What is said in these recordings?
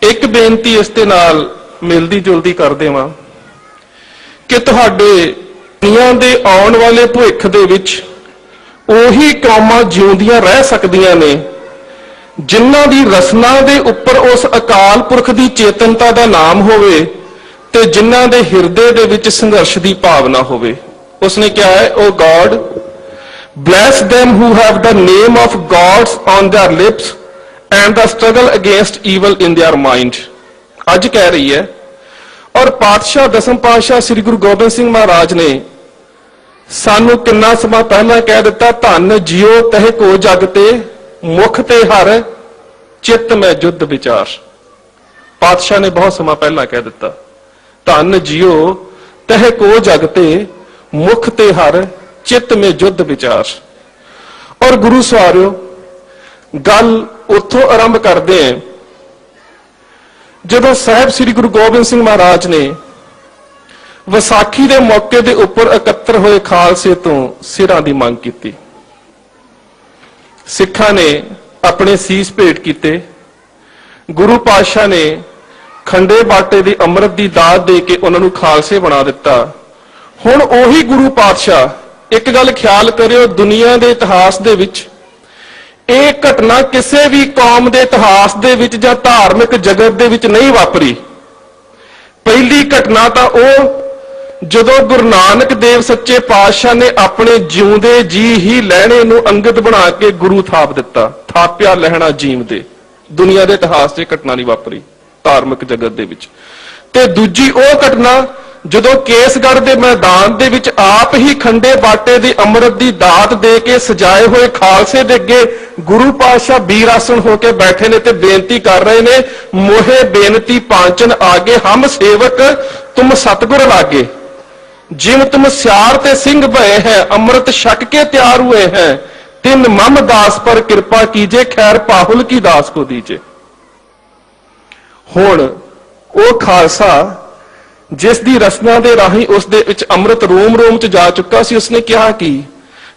एक बेनती इस दे नाल मिलदी जुलदी कर देवां कि तुहाडे दुनिया दे आउण वाले भविख दे विच ओही कौमां जिउंदियां रह सकदियां ने जिन्हां दी रसना दे उपर उस अकाल पुरख दी चेतनता दा नाम होवे ते जिन्हां दे हिरदे दे विच संघर्ष दी भावना होवे। उसने क्या है, ओ God bless them who have the name of gods on their lips and the struggle against evil in their mind। आज कह रही है। और पातशाह दसम पातशाह श्री गुरु गोबिंद सिंह महाराज ने सानू किन्ना समा पहला कह दिता, धन जियो तह को जग ते मुख ते हर चित्त में युद्ध विचार। पातशाह ने बहुत समा पहला कह दिता, धन जियो तह को जग ते मुख ते हर चित्त में युद्ध विचार। और गुरु सवारियो गल उथों आरंभ करते हैं जदों साहब श्री गुरु गोबिंद सिंह महाराज ने विसाखी के मौके के उपर एकत्र होए खालसे तो सिरां की मांग की। सिखां ने अपने सीस भेंट किए। गुरु पातशाह ने खंडे बाटे की अमृत की दात दे के उन्होंने खालसे बना दिता। हुण ओही गुरु पातशाह, एक गल ख्याल करियो, दुनिया के इतिहास दे विच ਇਹ घटना किसी भी कौम के इतिहास दे विच जां धार्मिक जगत दे विच नहीं वापरी। पहली घटना तो वो जदों गुरु नानक देव सच्चे पातशाह ने अपने जिउंदे जी ही लहणे नूं अंगत बना के गुरु थाप दिता। थापिया लहणा जीव दे। दुनिया के इतिहास से घटना नहीं वापरी धार्मिक जगत दे विच। ते दूजी वो घटना जदों केसगढ़ के मैदान दे विच आप ही खंडे बाटे की अमृत की दात दे के सजाए हुए खालसे दे अगे गुरु पातशाह वीर आसन होकर बैठे ने ते बेनती कर रहे ने, मोहे बेनती पांचन आगे हम सेवक तुम सतगुर लागे, जिम तुम स्यार ते सिंह भये हैं अमृत छक के तैयार हुए हैं, तिन मम दास पर कृपा कीजे खैर पाहुल की दास को दीजे। हुण वो खालसा जिस दी रसना दे राही उस दे विच अमृत रोम रोम च जा चुका सी, उसने कहा कि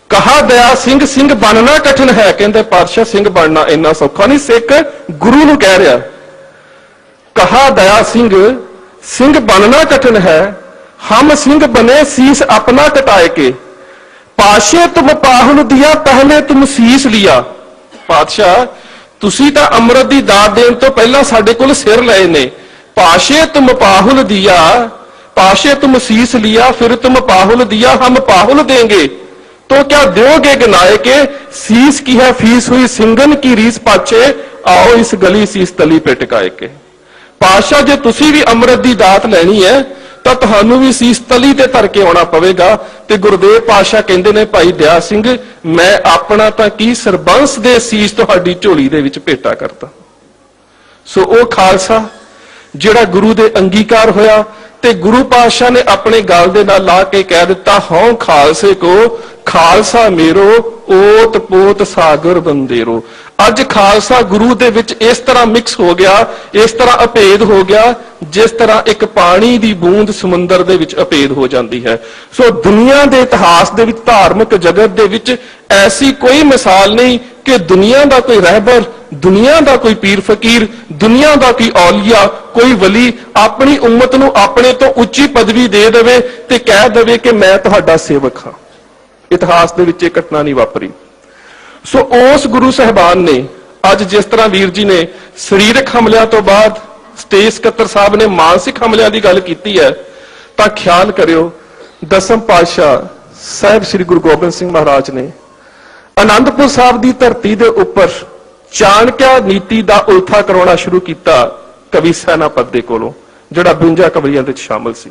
कहा दया सिंह सिंह बनना कठिन है। कहते पातशाह सिंह बनना इन्ना सौखा नहीं। सिख गुरु नूं कह रहा, कहा दया सिंह सिंह बनना कठिन है, हम सिंह बने शीस अपना कटाए के, पाशे तुम पाहुल दिया पहले तुम शीस लिया। पातशाह तुसी तां अमृत दी दात देण तो पहला साडे कोल सिर लए ने, पाशे तुम पाहुल दिया, पाशे तुम शीस लिया, फिर तुम पाहुल दिया हम पाहुल देंगे, तो क्या दोगे गिनाए के, शीस की है फीस हुई सिंगन की रीस पाछे, आओ इस गली शीस तली पे टिकाए के। पातशाह जे तुसी भी अमृत की दात लैनी है तो तुहानू भी शीस तली ते धर के आना पवेगा। ते गुरुदेव पातशाह कहंदे ने, भाई दया सिंह मैं अपना तां की सरबंस दे शीस तुहाडी झोली दे विच भेटा करता। सो ओ खालसा जिहड़ा गुरु दे अंगीकार होया ते गुरु पातशाह ने अपने गल दे नाल ला के कह दिता, हों खालसे को खालसा मेरो ओत पोत सागर बंदेरो। अज खालसा गुरु दे विच इस तरह मिक्स हो गया, इस तरह अभेद हो गया जिस तरह एक पानी दी बूंद समुंदर दे विच अभेद हो जाती है। सो दुनिया दे इतिहास दे विच धार्मिक जगत दे विच ऐसी कोई मिसाल नहीं कि दुनिया का कोई रहबर, दुनिया का कोई पीर फकीर, दुनिया का कोई औलिया, कोई वली अपनी उम्मत नूं अपने तो उच्ची पदवी दे देवे ते कह देवे कि मैं तुहाडा सेवक हाँ। इतिहास दे विच इह घटना नहीं वापरी। सो उस गुरु साहबान ने अज जिस तरह वीर जी ने शरीरक हमलियां तो बाद स्टेज सकत्तर साहब ने मानसिक हमलियां की गल की है, तां ख्याल करियो दसम पातशाह साहब श्री गुरु गोबिंद सिंह महाराज ने आनंदपुर साहब की धरती के उपर चाणक्य नीति का उल्था करवाना शुरू किया कवि सैनापत दे कोलों, जिहड़ा 52 कवियां दे शामिल सी।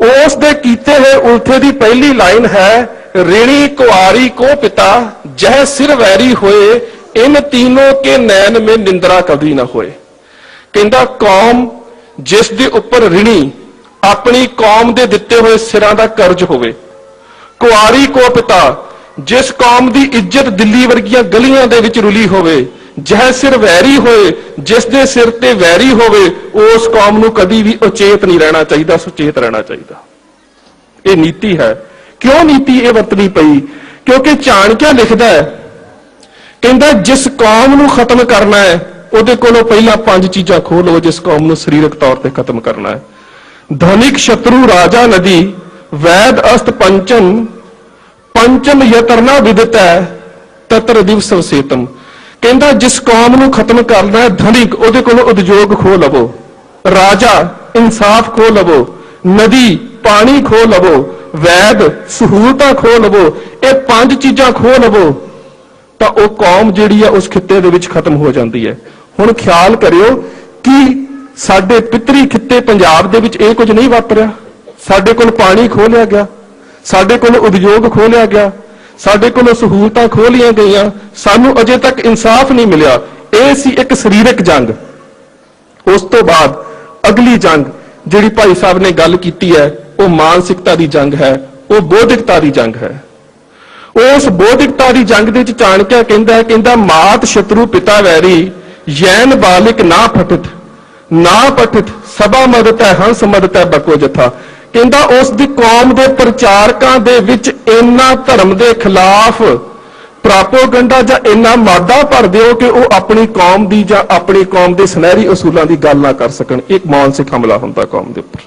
उस दे कीते हुए उल्थे की पहली लाइन है, ऋणी कुआरी को पिता जह सिर वैरी होए, इन तीनों के नैन में निंद्रा कभी ना होए। कहंदा कौम जिस दे उपर ऋणी अपनी कौम दे दिते हुए सिरां दा कर्ज होवे, कुआरी को पिता जिस कौम की इज्जत दिल्ली वर्गियां गलियां दे विच रुली होवे, जह सिर वैरी होए जिस दे सिर ते वैरी होवे, उस कौम नूं कभी भी उचेत नहीं रहना चाहिए, सुचेत रहना चाहिए। ये नीति है। क्यों नीति ये वरतनी पई? क्योंकि चाणक्य लिखदा है, कहंदा जिस कौम नूं खत्म करना है ਉਹਦੇ ਕੋਲੋਂ ਪਹਿਲਾਂ 5 ਚੀਜ਼ਾਂ ਖੋਹ ਲਓ ਜਿਸ ਕੌਮ ਨੂੰ ਸਰੀਰਕ ਤੌਰ ਤੇ ਖਤਮ ਕਰਨਾ ਹੈ। ਧਨਿਕ ਸ਼ਤਰੂ ਰਾਜਾ ਨਦੀ ਵੈਦ ਅਸਤ ਪੰਚਮ ਯਤਰਨਾ ਵਿਦਿਤੈ ਤਤਰ ਦਿਵਸ ਵਸੇਤਮ। ਕਹਿੰਦਾ ਜਿਸ ਕੌਮ ਨੂੰ ਖਤਮ ਕਰਨਾ ਹੈ, ਧਨਿਕ ਉਹਦੇ ਕੋਲੋਂ ਉਦਯੋਗ ਖੋਹ ਲਵੋ, ਰਾਜਾ ਇਨਸਾਫ ਖੋਹ ਲਵੋ, ਨਦੀ ਪਾਣੀ ਖੋਹ ਲਵੋ, ਵੈਦ ਸਹੂਲਤਾਂ ਖੋਹ ਲਵੋ, ਇਹ 5 ਚੀਜ਼ਾਂ ਖੋਹ ਲਵੋ ਤਾਂ ਉਹ ਕੌਮ ਜਿਹੜੀ ਆ ਉਸ ਖਿੱਤੇ ਦੇ ਵਿੱਚ ਖਤਮ ਹੋ ਜਾਂਦੀ ਹੈ। ਹੁਣ ਖਿਆਲ ਕਰਿਓ ਕਿ ਸਾਡੇ ਪਿਤਰੀ ਖਿੱਤੇ ਪੰਜਾਬ ਦੇ ਵਿੱਚ ਇਹ ਕੁਝ ਨਹੀਂ ਵਾਪਰਿਆ। ਸਾਡੇ ਕੋਲ ਪਾਣੀ ਖੋਹ ਲਿਆ ਗਿਆ, ਸਾਡੇ ਕੋਲ ਉਦਯੋਗ ਖੋਹ ਲਿਆ ਗਿਆ, ਸਾਡੇ ਕੋਲ ਸਹੂਲਤਾਂ ਖੋਹ ਲਈਆਂ ਗਈਆਂ, ਸਾਨੂੰ ਅਜੇ ਤੱਕ ਇਨਸਾਫ ਨਹੀਂ ਮਿਲਿਆ। ਇਹ ਸੀ ਇੱਕ ਸਰੀਰਕ ਜੰਗ। ਉਸ ਤੋਂ ਬਾਅਦ ਅਗਲੀ ਜੰਗ ਜਿਹੜੀ ਭਾਈ ਸਾਹਿਬ ਨੇ ਗੱਲ ਕੀਤੀ ਹੈ ਉਹ ਮਾਨਸਿਕਤਾ ਦੀ ਜੰਗ ਹੈ, ਉਹ ਬੌਧਿਕਤਾ ਦੀ ਜੰਗ ਹੈ। ਉਸ ਬੌਧਿਕਤਾ ਦੀ ਜੰਗ ਦੇ ਵਿੱਚ ਚਾਣਕਿਆ ਕਹਿੰਦਾ ਮਾਤ ਸ਼ਤਰੂ ਪਿਤਾ ਵੈਰੀ ਯੈਨ ਬਾਲਿਕ ਨਾ ਪਠਿਤ ਸਭਾ ਮਦਤ ਹੈ ਹੰਸ ਮਦਤ ਹੈ ਬਕੋ ਜਥਾ। ਕਹਿੰਦਾ ਉਸ ਦੀ ਕੌਮ ਦੇ ਪ੍ਰਚਾਰਕਾਂ ਦੇ ਵਿੱਚ ਇੰਨਾ ਧਰਮ ਦੇ ਖਿਲਾਫ ਪ੍ਰਾਪੋਗੰਡਾ ਜਾਂ ਇੰਨਾ ਮਾਦਾ ਭਰ ਦਿਓ ਕਿ ਉਹ ਆਪਣੀ ਕੌਮ ਦੀ ਜਾਂ ਆਪਣੀ ਕੌਮ ਦੇ ਸੁਨਹਿਰੀ ਅਸੂਲਾਂ ਦੀ ਗੱਲ ਨਾ ਕਰ ਸਕਣ। ਇੱਕ ਮਾਨਸਿਕ ਹਮਲਾ ਹੁੰਦਾ ਕੌਮ ਦੇ ਉੱਪਰ।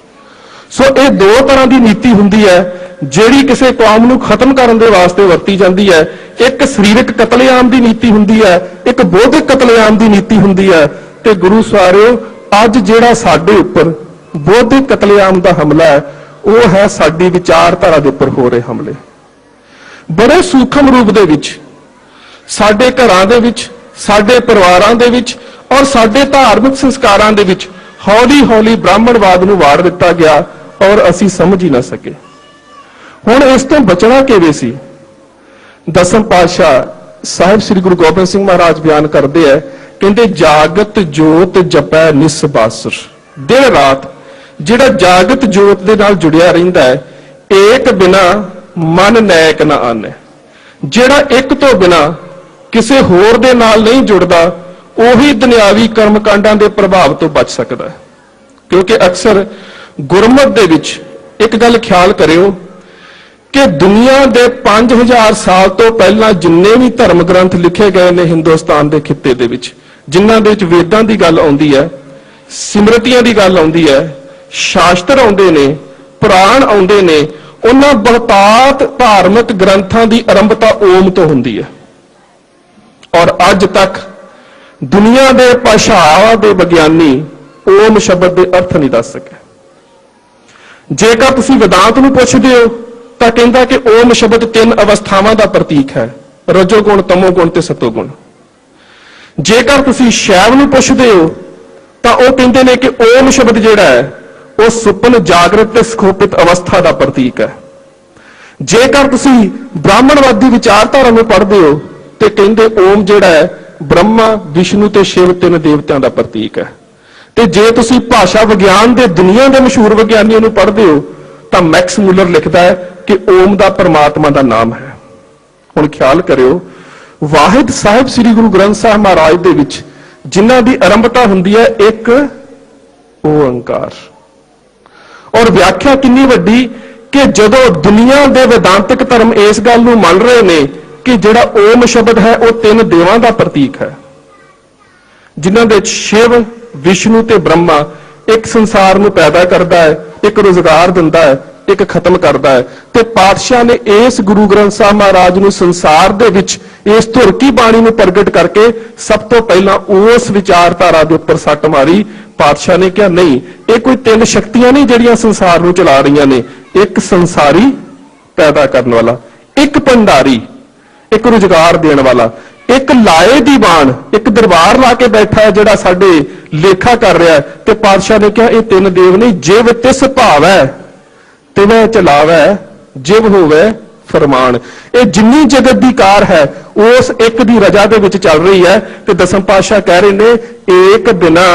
ਸੋ ਇਹ 2 ਤਰ੍ਹਾਂ ਦੀ ਨੀਤੀ ਹੁੰਦੀ ਹੈ ਜਿਹੜੀ ਕਿਸੇ ਕੌਮ ਨੂੰ ਖਤਮ ਕਰਨ ਦੇ ਵਾਸਤੇ ਵਰਤੀ ਜਾਂਦੀ ਹੈ। ਇੱਕ ਸਰੀਰਕ ਕਤਲੇਆਮ ਦੀ ਨੀਤੀ ਹੁੰਦੀ ਹੈ, ਇੱਕ ਬੌਧਿਕ ਕਤਲੇਆਮ ਦੀ ਨੀਤੀ ਹੁੰਦੀ ਹੈ। ਤੇ ਗੁਰੂ ਸਵਾਰਿਓ ਅੱਜ ਜਿਹੜਾ ਸਾਡੇ ਉੱਪਰ ਬੌਧਿਕ ਕਤਲੇਆਮ ਦਾ ਹਮਲਾ ਹੈ ਉਹ ਹੈ ਸਾਡੀ ਵਿਚਾਰਧਾਰਾ ਦੇ ਉੱਪਰ ਹੋ ਰਹੇ ਹਮਲੇ। ਬੜੇ ਸੂਖਮ ਰੂਪ ਦੇ ਵਿੱਚ ਸਾਡੇ ਘਰਾਂ ਦੇ ਵਿੱਚ, ਸਾਡੇ ਪਰਿਵਾਰਾਂ ਦੇ ਵਿੱਚ ਔਰ ਸਾਡੇ ਧਾਰਮਿਕ ਸੰਸਕਾਰਾਂ ਦੇ ਵਿੱਚ ਹੌਲੀ-ਹੌਲੀ ਬ੍ਰਾਹਮਣਵਾਦ ਨੂੰ ਵਾੜ ਦਿੱਤਾ ਗਿਆ ਔਰ ਅਸੀਂ ਸਮਝ ਹੀ ਨਾ ਸਕੇ। ਹੁਣ ਇਸ ਤੋਂ ਬਚਣਾ ਕਿਵੇਂ ਸੀ? ਦਸਮ ਪਾਤਸ਼ਾਹ ਸਾਹਿਬ ਸ੍ਰੀ ਗੁਰੂ ਗੋਬਿੰਦ ਸਿੰਘ ਮਹਾਰਾਜ ਬਿਆਨ ਕਰਦੇ ਹੈ, ਕਹਿੰਦੇ ਜਾਗਤ ਜੋਤ ਜਪੈ ਨਿਸਬਾਸੁਰ। ਦਿਨ ਰਾਤ ਜਿਹੜਾ ਜਾਗਤ ਜੋਤ ਦੇ ਨਾਲ ਜੁੜਿਆ ਰਹਿੰਦਾ ਹੈ, ਏਕ ਬਿਨਾ ਮਨ ਨੈਕ ਨਾ ਆਨੈ। ਜਿਹੜਾ ਇੱਕ ਤੋਂ ਬਿਨਾ ਕਿਸੇ ਹੋਰ ਦੇ ਨਾਲ ਨਹੀਂ ਜੁੜਦਾ ਉਹੀ ਦੁਨਿਆਵੀ ਕਰਮਕਾਂਡਾਂ ਦੇ ਪ੍ਰਭਾਵ ਤੋਂ ਬਚ ਸਕਦਾ ਹੈ। ਕਿਉਂਕਿ ਅਕਸਰ ਗੁਰਮਤਿ ਦੇ ਵਿੱਚ ਇੱਕ ਗੱਲ ਖਿਆਲ ਕਰਿਓ ਕਿ ਦੁਨੀਆ ਦੇ 5000 ਸਾਲ ਤੋਂ ਪਹਿਲਾਂ ਜਿੰਨੇ ਵੀ ਧਰਮ ਗ੍ਰੰਥ ਲਿਖੇ ਗਏ ਨੇ ਹਿੰਦੁਸਤਾਨ ਦੇ ਖਿੱਤੇ ਦੇ ਵਿੱਚ, ਜਿਨ੍ਹਾਂ ਦੇ ਵਿੱਚ ਵੇਦਾਂ ਦੀ ਗੱਲ ਆਉਂਦੀ ਹੈ, ਸਿਮਰਤੀਆਂ ਦੀ ਗੱਲ ਆਉਂਦੀ ਹੈ, ਸ਼ਾਸਤਰ ਆਉਂਦੇ ਨੇ, ਪੁਰਾਣ ਆਉਂਦੇ ਨੇ, ਉਹਨਾਂ ਬਹੁਤਾਤ ਧਾਰਮਿਕ ਗ੍ਰੰਥਾਂ ਦੀ ਆਰੰਭਤਾ ਓਮ ਤੋਂ ਹੁੰਦੀ ਹੈ। ਔਰ ਅੱਜ ਤੱਕ ਦੁਨੀਆ ਦੇ ਭਾਸ਼ਾਵਾਂ ਦੇ ਵਿਗਿਆਨੀ ਓਮ ਸ਼ਬਦ ਦੇ ਅਰਥ ਨਹੀਂ ਦੱਸ ਸਕੇ। ਜੇਕਰ ਤੁਸੀਂ ਵਿਦਾਂਤ ਨੂੰ ਪੁੱਛਦੇ ਹੋ ਤਾਂ ਕਹਿੰਦਾ ਕਿ ਓਮ ਸ਼ਬਦ 3 ਅਵਸਥਾਵਾਂ ਦਾ ਪ੍ਰਤੀਕ ਹੈ, ਰਜੋਗੁਣ, ਤਮੋਗੁਣ ਤੇ ਸਤੋਗੁਣ। ਜੇਕਰ ਤੁਸੀਂ ਸ਼ੈਵ ਨੂੰ ਪੁੱਛਦੇ ਹੋ ਤਾਂ ਉਹ ਕਹਿੰਦੇ ਨੇ ਕਿ ਓਮ ਸ਼ਬਦ ਜਿਹੜਾ ਹੈ ਉਹ ਸੁਪਨ, ਜਾਗਰਤ ਤੇ ਸੁਖੋਪਿਤ ਅਵਸਥਾ ਦਾ ਪ੍ਰਤੀਕ ਹੈ। ਜੇਕਰ ਤੁਸੀਂ ਬ੍ਰਾਹਮਣਵਾਦੀ ਵਿਚਾਰਧਾਰਾ ਨੂੰ ਪੜ੍ਹਦੇ ਹੋ ਤੇ ਕਹਿੰਦੇ ਓਮ ਜਿਹੜਾ ਹੈ ਬ੍ਰਹਮਾ, ਵਿਸ਼ਨੂੰ ਤੇ ਸ਼ਿਵ 3 ਦੇਵਤਿਆਂ ਦਾ ਪ੍ਰਤੀਕ ਹੈ। ਤੇ ਜੇ ਤੁਸੀਂ ਭਾਸ਼ਾ ਵਿਗਿਆਨ ਦੇ ਦੁਨੀਆ ਦੇ ਮਸ਼ਹੂਰ ਵਿਗਿਆਨੀਆਂ ਨੂੰ ਪੜ੍ਹਦੇ ਹੋ ਤਾਂ ਮੈਕਸ ਮੂਲਰ ਲਿਖਦਾ ਹੈ ਕਿ ਓਮ ਦਾ ਪਰਮਾਤਮਾ ਦਾ ਨਾਮ ਹੈ। ਹੁਣ ਖਿਆਲ ਕਰਿਓ ਵਾਹਿਦ ਸਾਹਿਬ ਸ੍ਰੀ ਗੁਰੂ ਗ੍ਰੰਥ ਸਾਹਿਬ ਮਹਾਰਾਜ ਦੇ ਵਿੱਚ ਜਿਨ੍ਹਾਂ ਦੀ ਆਰੰਭਤਾ ਹੁੰਦੀ ਹੈ ਇੱਕ ਓੰਕਾਰ। ਔਰ ਵਿਆਖਿਆ ਕਿੰਨੀ ਵੱਡੀ ਕਿ ਜਦੋਂ ਦੁਨੀਆ ਦੇ ਵਿਦਾਂਤਿਕ ਧਰਮ ਇਸ ਗੱਲ ਨੂੰ ਮੰਨ ਰਹੇ ਨੇ ਕਿ ਜਿਹੜਾ ਓਮ ਸ਼ਬਦ ਹੈ ਉਹ 3 ਦੇਵਾਂ ਦਾ ਪ੍ਰਤੀਕ ਹੈ, ਜਿਨ੍ਹਾਂ ਦੇ ਸ਼ਿਵ, ਵਿਸ਼ਨੂੰ ਤੇ ਬ੍ਰਹਮਾ ਇੱਕ ਸੰਸਾਰ ਨੂੰ ਪੈਦਾ ਕਰਦਾ ਹੈ, ਇੱਕ ਰੁਜ਼ਗਾਰ ਦਿੰਦਾ ਹੈ, ਇੱਕ ਖਤਮ ਕਰਦਾ ਹੈ। ਤੇ ਪਾਤਸ਼ਾਹ ਨੇ ਇਸ ਗੁਰੂ ਗ੍ਰੰਥ ਸਾਹਿਬ ਮਹਾਰਾਜ ਨੂੰ ਸੰਸਾਰ ਦੇ ਵਿੱਚ ਇਸ ਧੁਰ ਕੀ ਬਾਣੀ ਨੂੰ ਪ੍ਰਗਟ ਕਰਕੇ ਸਭ ਤੋਂ ਪਹਿਲਾਂ ਉਸ ਵਿਚਾਰਧਾਰਾ ਦੇ ਉੱਪਰ ਸੱਟ ਮਾਰੀ। ਪਾਤਸ਼ਾਹ ਨੇ ਕਿਹਾ ਨਹੀਂ, ਇਹ ਕੋਈ 3 ਸ਼ਕਤੀਆਂ ਨਹੀਂ ਜਿਹੜੀਆਂ ਸੰਸਾਰ ਨੂੰ ਚਲਾ ਰਹੀਆਂ ਨੇ। ਇੱਕ ਸੰਸਾਰੀ ਪੈਦਾ ਕਰਨ ਵਾਲਾ, ਇੱਕ ਭੰਡਾਰੀ, ਇੱਕ ਰੁਜ਼ਗਾਰ ਦੇਣ ਵਾਲਾ, ਇੱਕ ਲਾਏ ਦੀ ਬਾਣ, ਇੱਕ ਦਰਬਾਰ ਲਾ ਕੇ ਬੈਠਾ ਹੈ ਜਿਹੜਾ ਸਾਡੇ ਲੇਖਾ ਕਰ ਰਿਹਾ। ਤੇ ਪਾਤਸ਼ਾਹ ਨੇ ਕਿਹਾ ਇਹ 3 ਦੇਵ ਨਹੀਂ, ਜਿਵ ਤਿਸ ਭਾਵੈ ਤਿਵੈ ਚਲਾਵੈ ਜਿਵ ਹੋਵੇ ਫਰਮਾਨ। ਇਹ ਜਿੰਨੀ ਜਗਤ ਦੀ ਕਾਰ ਹੈ ਉਸ ਇੱਕ ਦੀ ਰਜਾ ਦੇ ਵਿੱਚ ਚੱਲ ਰਹੀ ਹੈ। ਤੇ ਦਸਮ ਪਾਤਸ਼ਾਹ ਕਹਿ ਰਹੇ ਨੇ ਏਕ ਬਿਨਾ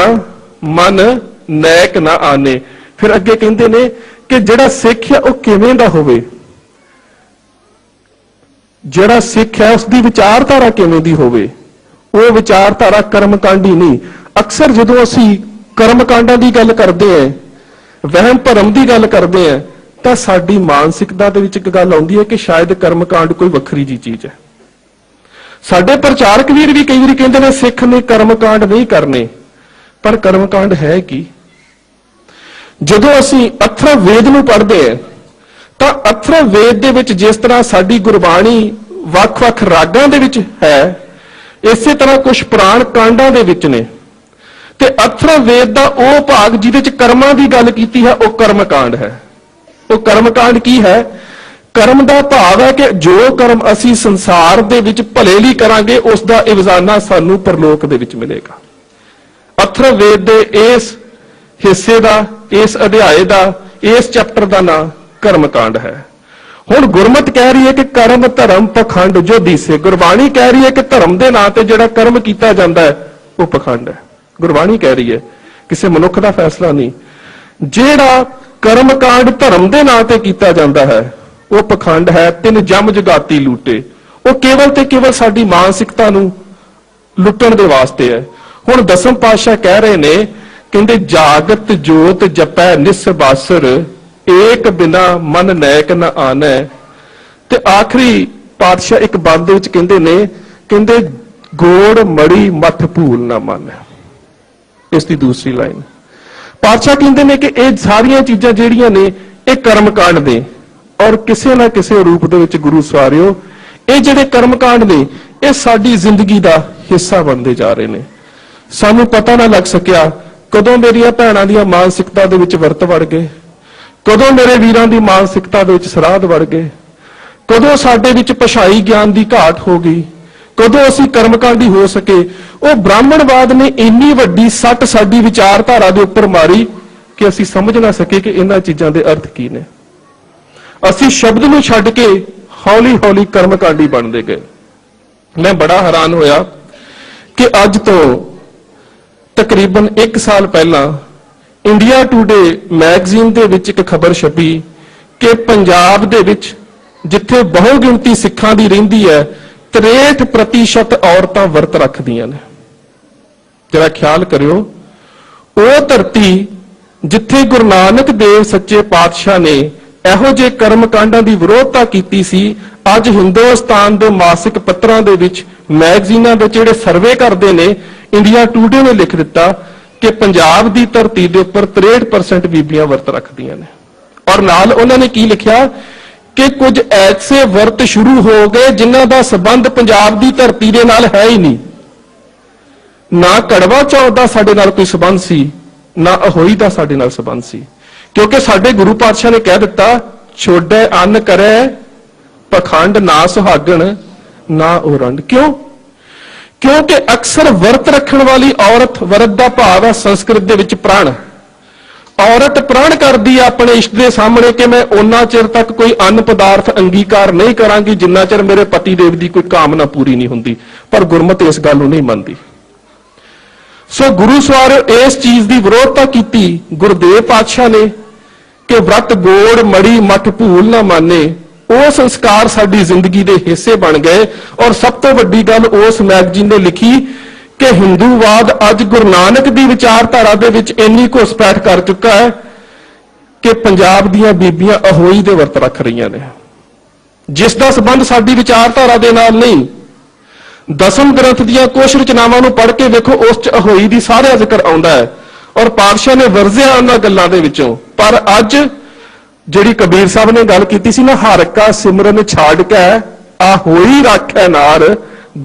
ਮਨ ਨੈਕ ਨਾ ਆਨੇ। ਫਿਰ ਅੱਗੇ ਕਹਿੰਦੇ ਨੇ ਕਿ ਜਿਹੜਾ ਸਿੱਖ ਹੈ ਉਹ ਕਿਵੇਂ ਦਾ ਹੋਵੇ, ਜਿਹੜਾ ਸਿੱਖ ਹੈ ਉਸ ਦੀ ਵਿਚਾਰਧਾਰਾ ਕਿਵੇਂ ਦੀ ਹੋਵੇ। ਉਹ ਵਿਚਾਰਧਾਰਾ ਕਰਮਕਾਂਡੀ ਨਹੀਂ। ਅਕਸਰ ਜਦੋਂ ਅਸੀਂ ਕਰਮਕਾਂਡਾਂ ਦੀ ਗੱਲ ਕਰਦੇ ਹਾਂ, ਵਹਿਮ ਭਰਮ ਦੀ ਗੱਲ ਕਰਦੇ ਹਾਂ, ਤਾਂ ਸਾਡੀ ਮਾਨਸਿਕਤਾ ਦੇ ਵਿੱਚ ਇੱਕ ਗੱਲ ਆਉਂਦੀ ਹੈ ਕਿ ਸ਼ਾਇਦ ਕਰਮਕਾਂਡ ਕੋਈ ਵੱਖਰੀ ਜੀ ਚੀਜ਼ ਹੈ। ਸਾਡੇ ਪ੍ਰਚਾਰਕ ਵੀਰ ਵੀ ਕਈ ਵਾਰੀ ਕਹਿੰਦੇ ਨੇ ਸਿੱਖ ਨੇ ਕਰਮਕਾਂਡ ਨਹੀਂ ਕਰਨੇ, ਪਰ ਕਰਮਕਾਂਡ ਹੈ ਕੀ? ਜਦੋਂ ਅਸੀਂ ਅਥਰਵ ਵੇਦ ਨੂੰ ਪੜ੍ਹਦੇ ਹਾਂ ਤਾਂ ਅਥਰਵ ਵੇਦ ਦੇ ਵਿੱਚ ਜਿਸ ਤਰ੍ਹਾਂ ਸਾਡੀ ਗੁਰਬਾਣੀ ਵੱਖ-ਵੱਖ ਰਾਗਾਂ ਦੇ ਵਿੱਚ ਹੈ, ਇਸੇ ਤਰ੍ਹਾਂ ਕੁਝ ਪੁਰਾਣ ਕਾਂਡਾਂ ਦੇ ਵਿੱਚ ਨੇ। ਤੇ ਅਥਰਵ ਵੇਦ ਦਾ ਉਹ ਭਾਗ ਜਿਹਦੇ ਵਿੱਚ ਕਰਮਾਂ ਦੀ ਗੱਲ ਕੀਤੀ ਹੈ, ਉਹ ਕਰਮਕਾਂਡ ਹੈ। ਉਹ ਕਰਮਕਾਂਡ ਕੀ ਹੈ? ਕਰਮ ਦਾ ਭਾਵ ਹੈ ਕਿ ਜੋ ਕਰਮ ਅਸੀਂ ਸੰਸਾਰ ਦੇ ਵਿੱਚ ਭਲੇ ਲਈ ਕਰਾਂਗੇ, ਉਸ ਦਾ ਇਵਜ਼ਾਨਾ ਸਾਨੂੰ ਪਰਲੋਕ ਦੇ ਵਿੱਚ ਮਿਲੇਗਾ। ਅਥਰਵ ਵੇਦ ਦੇ ਇਸ ਹਿੱਸੇ ਦਾ, ਇਸ ਅਧਿਆਏ ਦਾ, ਇਸ ਚੈਪਟਰ ਦਾ ਨਾਮ ਕਰਮਕਾਂਡ ਹੈ। ਹੁਣ ਗੁਰਮਤਿ ਕਹਿ ਰਹੀ ਹੈ ਕਿ ਕਰਮ ਧਰਮ ਪਖੰਡ ਜੋ ਦੀਸੇ। ਗੁਰਬਾਣੀ ਕਹਿ ਰਹੀ ਹੈ ਕਿ ਧਰਮ ਦੇ ਨਾਂ ਤੇ ਜਿਹੜਾ ਕਰਮ ਕੀਤਾ ਜਾਂਦਾ ਹੈ ਉਹ ਪਖੰਡ ਹੈ। ਗੁਰਬਾਣੀ ਕਹਿ ਰਹੀ ਹੈ, ਕਿਸੇ ਮਨੁੱਖ ਦਾ ਫੈਸਲਾ ਨਹੀਂ। ਜਿਹੜਾ ਕਰਮਕਾਂਡ ਧਰਮ ਦੇ ਨਾਂ ਤੇ ਕੀਤਾ ਜਾਂਦਾ ਹੈ ਉਹ ਪਖੰਡ ਹੈ। ਤਿੰਨ ਜਮ ਜਗਾਤੀ ਲੂਟੇ, ਉਹ ਕੇਵਲ ਤੇ ਕੇਵਲ ਸਾਡੀ ਮਾਨਸਿਕਤਾ ਨੂੰ ਲੁੱਟਣ ਦੇ ਵਾਸਤੇ ਹੈ। ਹੁਣ ਦਸਮ ਪਾਤਸ਼ਾਹ ਕਹਿ ਰਹੇ ਨੇ, ਕਹਿੰਦੇ ਜਾਗਤ ਜੋਤ ਜਪੈ ਨਿਸਬਾਸਰ, ਏਕ ਬਿਨਾ ਮਨ ਨੈਕ ਨ ਆਨੈ। ਤੇ ਆਖਰੀ ਪਾਤਸ਼ਾਹ ਇੱਕ ਬੰਦ ਵਿੱਚ ਕਹਿੰਦੇ ਨੇ, ਕਹਿੰਦੇ ਗੋੜ ਮੜੀ ਮੱਠ ਭੂਲ ਨਾ ਮੰਨੈ। ਇਸ ਦੀ ਦੂਸਰੀ ਲਾਈਨ ਪਾਤਸ਼ਾਹ ਕਹਿੰਦੇ ਨੇ ਕਿ ਇਹ ਸਾਰੀਆਂ ਚੀਜ਼ਾਂ ਜਿਹੜੀਆਂ ਨੇ ਇਹ ਕਰਮਕਾਂਡ ਨੇ, ਔਰ ਕਿਸੇ ਨਾ ਕਿਸੇ ਰੂਪ ਦੇ ਵਿੱਚ ਗੁਰੂ ਸਵਾਰਿਓ ਇਹ ਜਿਹੜੇ ਕਰਮਕਾਂਡ ਨੇ ਇਹ ਸਾਡੀ ਜ਼ਿੰਦਗੀ ਦਾ ਹਿੱਸਾ ਬਣਦੇ ਜਾ ਰਹੇ ਨੇ। ਸਾਨੂੰ ਪਤਾ ਨਾ ਲੱਗ ਸਕਿਆ ਕਦੋਂ ਮੇਰੀਆਂ ਭੈਣਾਂ ਦੀਆਂ ਮਾਨਸਿਕਤਾ ਦੇ ਵਿੱਚ ਵਰਤ ਵੜ ਗਏ, ਕਦੋਂ ਮੇਰੇ ਵੀਰਾਂ ਦੀ ਮਾਨਸਿਕਤਾ ਦੇ ਵਿੱਚ ਸਰਾਧ ਵੜ ਗਏ, ਕਦੋਂ ਸਾਡੇ ਵਿੱਚ ਭਾਸ਼ਾਈ ਗਿਆਨ ਦੀ ਘਾਟ ਹੋ ਗਈ, ਕਦੋਂ ਅਸੀਂ ਕਰਮਕਾਂਡੀ ਹੋ ਸਕੇ। ਉਹ ਬ੍ਰਾਹਮਣਵਾਦ ਨੇ ਇੰਨੀ ਵੱਡੀ ਸੱਟ ਸਾਡੀ ਵਿਚਾਰਧਾਰਾ ਦੇ ਉੱਪਰ ਮਾਰੀ ਕਿ ਅਸੀਂ ਸਮਝ ਨਾ ਸਕੇ ਕਿ ਇਹਨਾਂ ਚੀਜ਼ਾਂ ਦੇ ਅਰਥ ਕੀ ਨੇ। ਅਸੀਂ ਸ਼ਬਦ ਨੂੰ ਛੱਡ ਕੇ ਹੌਲੀ ਹੌਲੀ ਕਰਮਕਾਂਡੀ ਬਣਦੇ ਗਏ। ਮੈਂ ਬੜਾ ਹੈਰਾਨ ਹੋਇਆ ਕਿ ਅੱਜ ਤੋਂ ਤਕਰੀਬਨ 1 ਸਾਲ ਪਹਿਲਾਂ ਇੰਡੀਆ ਟੂਡੇ ਮੈਗਜ਼ੀਨ ਦੇ ਵਿੱਚ ਇੱਕ ਖਬਰ ਛਪੀ ਕਿ ਪੰਜਾਬ ਦੇ ਵਿੱਚ ਜਿੱਥੇ ਬਹੁ ਗਿਣਤੀ ਸਿੱਖਾਂ ਦੀ ਰਹਿੰਦੀ ਹੈ 63% ਔਰਤਾਂ ਵਰਤ ਰੱਖਦੀਆਂ ਨੇ। ਜਰਾ ਖਿਆਲ ਕਰਿਓ, ਉਹ ਧਰਤੀ ਜਿੱਥੇ ਗੁਰੂ ਨਾਨਕ ਦੇਵ ਸੱਚੇ ਪਾਤਸ਼ਾਹ ਨੇ ਇਹੋ ਜਿਹੇ ਕਰਮਕਾਂਡਾਂ ਦੀ ਵਿਰੋਧਤਾ ਕੀਤੀ ਸੀ, ਅੱਜ ਹਿੰਦੁਸਤਾਨ ਦੇ ਮਾਸਿਕ ਪੱਤਰਾਂ ਦੇ ਵਿੱਚ, ਮੈਗਜ਼ੀਨਾਂ ਦੇ ਜਿਹੜੇ ਸਰਵੇ ਕਰਦੇ ਨੇ, ਇੰਡੀਆ ਟੂਡੇ ਨੇ ਲਿਖ ਦਿੱਤਾ ਕਿ ਪੰਜਾਬ ਦੀ ਧਰਤੀ ਦੇ ਉੱਪਰ 63% ਬੀਬੀਆਂ ਵਰਤ ਰੱਖਦੀਆਂ ਨੇ। ਔਰ ਨਾਲ ਉਹਨਾਂ ਨੇ ਕੀ ਲਿਖਿਆ ਕਿ ਕੁਝ ਐਸੇ ਵਰਤ ਸ਼ੁਰੂ ਹੋ ਗਏ ਜਿਨ੍ਹਾਂ ਦਾ ਸੰਬੰਧ ਪੰਜਾਬ ਦੀ ਧਰਤੀ ਦੇ ਨਾਲ ਹੈ ਹੀ ਨਹੀਂ। ਨਾ ਕੜਵਾ ਚੌਥ ਦਾ ਸਾਡੇ ਨਾਲ ਕੋਈ ਸੰਬੰਧ ਸੀ, ਨਾ ਅਹੋਈ ਦਾ ਸਾਡੇ ਨਾਲ ਸੰਬੰਧ ਸੀ, ਕਿਉਂਕਿ ਸਾਡੇ ਗੁਰੂ ਪਾਤਸ਼ਾਹ ਨੇ ਕਹਿ ਦਿੱਤਾ, ਛੋੜੈ ਅੰਨ ਕਰੈ ਪਖੰਡ ਨਾ ਸੁਹਾਗਣ ਨਾ ਉਰੰਡ। ਕਿਉਂ? ਕਿਉਂਕਿ ਅਕਸਰ ਵਰਤ ਰੱਖਣ ਵਾਲੀ ਔਰਤ, ਵਰਤ ਦਾ ਭਾਵ ਹੈ ਸੰਸਕ੍ਰਿਤ ਦੇ ਵਿੱਚ ਪ੍ਰਣ, ਔਰਤ ਪ੍ਰਣ ਕਰਦੀ ਹੈ ਆਪਣੇ ਇਸ਼ਟ ਦੇ ਸਾਹਮਣੇ ਕਿ ਮੈਂ ਉਹਨਾਂ ਚਿਰ ਤੱਕ ਕੋਈ ਅੰਨ ਪਦਾਰਥ ਅੰਗੀਕਾਰ ਨਹੀਂ ਕਰਾਂਗੀ ਜਿੰਨਾ ਚਿਰ ਮੇਰੇ ਪਤੀ ਦੇਵ ਦੀ ਕੋਈ ਕਾਮਨਾ ਪੂਰੀ ਨਹੀਂ ਹੁੰਦੀ। ਪਰ ਗੁਰਮਤਿ ਇਸ ਗੱਲ ਨੂੰ ਨਹੀਂ ਮੰਨਦੀ। ਸੋ ਗੁਰੂ ਸਵਾਰਿਓ ਇਸ ਚੀਜ਼ ਦੀ ਵਿਰੋਧਤਾ ਕੀਤੀ ਗੁਰਦੇਵ ਪਾਤਸ਼ਾਹ ਨੇ ਕਿ ਵਰਤ ਗੋੜ ਮੜੀ ਮੱਠ ਭੂਲ ਨਾ ਮਾਨੇ। ਉਹ ਸੰਸਕਾਰ ਸਾਡੀ ਜ਼ਿੰਦਗੀ ਦੇ ਹਿੱਸੇ ਬਣ ਗਏ। ਔਰ ਸਭ ਤੋਂ ਵੱਡੀ ਗੱਲ ਉਸ ਮੈਗਜ਼ੀਨ ਨੇ ਲਿਖੀ ਕਿ ਹਿੰਦੂਵਾਦ ਅੱਜ ਗੁਰੂ ਨਾਨਕ ਦੀ ਵਿਚਾਰਧਾਰਾ ਦੇ ਵਿੱਚ ਇੰਨੀ ਘੁਸਪੈਠ ਕਰ ਚੁੱਕਾ ਹੈ ਕਿ ਪੰਜਾਬ ਦੀਆਂ ਬੀਬੀਆਂ ਅਹੋਈ ਦੇ ਵਰਤ ਰੱਖ ਰਹੀਆਂ ਨੇ, ਜਿਸ ਦਾ ਸੰਬੰਧ ਸਾਡੀ ਵਿਚਾਰਧਾਰਾ ਦੇ ਨਾਲ ਨਹੀਂ। ਦਸਮ ਗ੍ਰੰਥ ਦੀਆਂ ਕੁਝ ਰਚਨਾਵਾਂ ਨੂੰ ਪੜ੍ਹ ਕੇ ਵੇਖੋ, ਉਸ 'ਚ ਅਹੋਈ ਦੀ ਸਾਰਾ ਜ਼ਿਕਰ ਆਉਂਦਾ ਹੈ ਔਰ ਪਾਤਸ਼ਾਹ ਨੇ ਵਰਜਿਆ ਉਹਨਾਂ ਗੱਲਾਂ ਦੇ ਵਿੱਚੋਂ। ਪਰ ਅੱਜ ਜਿਹੜੀ ਕਬੀਰ ਸਾਹਿਬ ਨੇ ਗੱਲ ਕੀਤੀ ਸੀ ਨਾ, ਹਰ ਕਾ ਸਿਮਰਨ ਛਾੜ ਕੇ ਆ ਹੋਈ ਰੱਖੈ ਨਾਰ,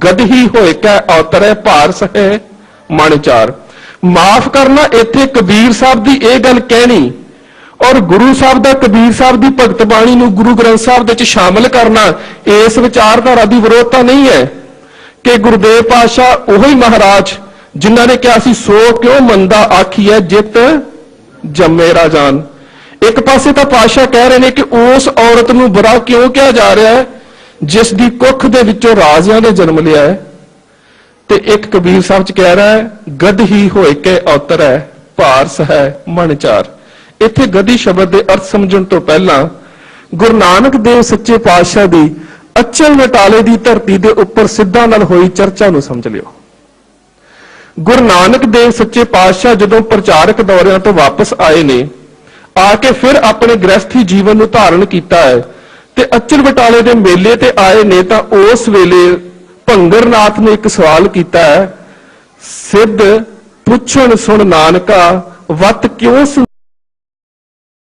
ਗਦਹੀ ਹੋਏ ਕੈ ਔਤਰੈ ਭਾਰ ਸਹੈ ਮਨ ਚਾਰ। ਮਾਫ ਕਰਨਾ, ਇੱਥੇ ਕਬੀਰ ਸਾਹਿਬ ਦੀ ਇਹ ਗੱਲ ਕਹਿਣੀ ਔਰ ਗੁਰੂ ਸਾਹਿਬ ਦਾ ਕਬੀਰ ਸਾਹਿਬ ਦੀ ਭਗਤ ਬਾਣੀ ਨੂੰ ਗੁਰੂ ਗ੍ਰੰਥ ਸਾਹਿਬ ਦੇ ਵਿੱਚ ਸ਼ਾਮਲ ਕਰਨਾ ਇਸ ਵਿਚਾਰਧਾਰਾ ਦੀ ਵਿਰੋਧਤਾ ਨਹੀਂ ਹੈ ਕਿ ਗੁਰਦੇਵ ਪਾਤਸ਼ਾਹ ਉਹੀ ਮਹਾਰਾਜ ਜਿਨ੍ਹਾਂ ਨੇ ਕਿਹਾ ਸੀ ਸੋ ਕਿਉਂ ਮੰਦਾ ਆਖੀਐ ਜਿਤ ਜੰਮੇ ਰਾਜਾਨ। ਇੱਕ ਪਾਸੇ ਤਾਂ ਪਾਤਸ਼ਾਹ ਕਹਿ ਰਹੇ ਨੇ ਕਿ ਉਸ ਔਰਤ ਨੂੰ ਬੁਰਾ ਕਿਉਂ ਕਿਹਾ ਜਾ ਰਿਹਾ ਹੈ ਜਿਸ ਦੀ ਕੁੱਖ ਦੇ ਵਿੱਚੋਂ ਰਾਜਿਆਂ ਨੇ ਜਨਮ ਲਿਆ ਹੈ, ਤੇ ਇੱਕ ਕਬੀਰ ਸਾਹਿਬ ਚ ਕਹਿ ਰਿਹਾ ਹੈ ਗਦ ਹੀ ਹੋਏ ਕੇ ਔਤਰੈ ਭਾਰ ਸਹੈ ਮਨ ਚਾਰ। ਇੱਥੇ ਗਦੀ ਸ਼ਬਦ ਦੇ ਅਰਥ ਸਮਝਣ ਤੋਂ ਪਹਿਲਾਂ ਗੁਰੂ ਨਾਨਕ ਦੇਵ ਸੱਚੇ ਪਾਤਸ਼ਾਹ ਦੀ ਅਚਲ ਨਟਾਲੇ ਦੀ ਧਰਤੀ ਦੇ ਉੱਪਰ ਸਿੱਧਾਂ ਨਾਲ ਹੋਈ ਚਰਚਾ ਨੂੰ ਸਮਝ ਲਿਓ। ਗੁਰੂ ਨਾਨਕ ਦੇਵ ਸੱਚੇ ਪਾਤਸ਼ਾਹ ਜਦੋਂ ਪ੍ਰਚਾਰਕ ਦੌਰਿਆਂ ਤੋਂ ਵਾਪਸ ਆਏ ਨੇ, ਆ ਕੇ ਫਿਰ ਆਪਣੇ ਗ੍ਰਸਥੀ ਜੀਵਨ ਨੂੰ ਧਾਰਨ ਕੀਤਾ ਹੈ ਤੇ ਅਚਲ ਬਟਾਲੇ ਦੇ ਮੇਲੇ ਤੇ ਆਏ ਨੇ, ਤਾਂ ਉਸ ਵੇਲੇ ਭੰਗਰਨਾਥ ਨੇ ਇੱਕ ਸਵਾਲ ਕੀਤਾ ਹੈ, ਸਿੱਧ ਪੁੱਛਣ ਸੁਣ ਨਾਨਕਾ ਵਤ ਕਿਉਂ